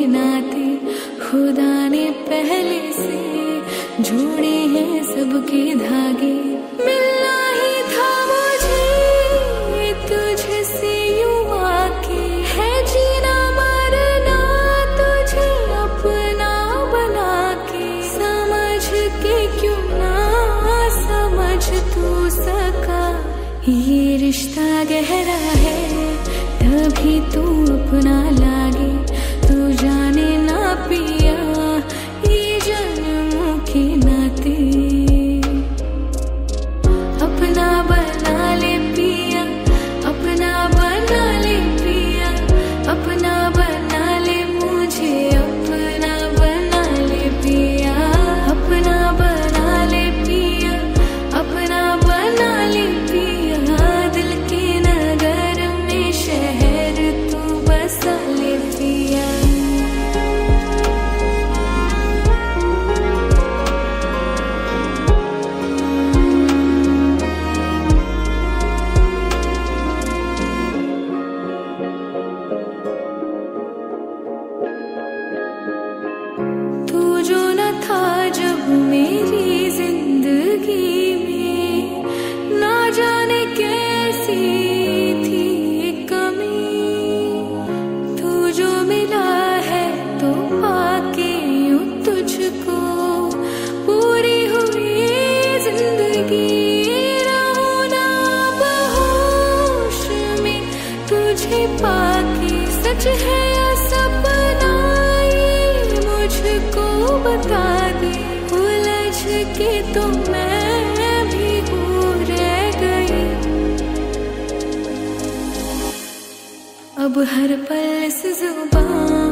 नाते खुदा ने पहले से जोड़े हैं सबके धागे। मिलना ही था मुझे तुझसे यूं आके, है जीना मरना तुझे अपना बना के। समझ के क्यों ना समझ तू सका, ये रिश्ता गहरा है तभी तू अपना लागे। तू जाने ना पिया ये जन्मों के नाते, अपना बना ले पिया, अपना बना ले पिया, अपना बना ले मुझे, अपना बना ले पिया, अपना बना ले पिया, अपना बना ले पिया। दिल के नगर में शहर तू बसा ले पिया। तू जो न था जब मेरी जिंदगी में, ना जाने कैसी थी कमी। तू जो मिला है तो पाके यूं तुझको पूरी हुई जिंदगी। रहूं ना बेहोश में तुझे पाके, सच है या सपना ये मुझको बता दे। उलझ के तो मैं भी हूँ रह गई, अब हर पल इस जुबां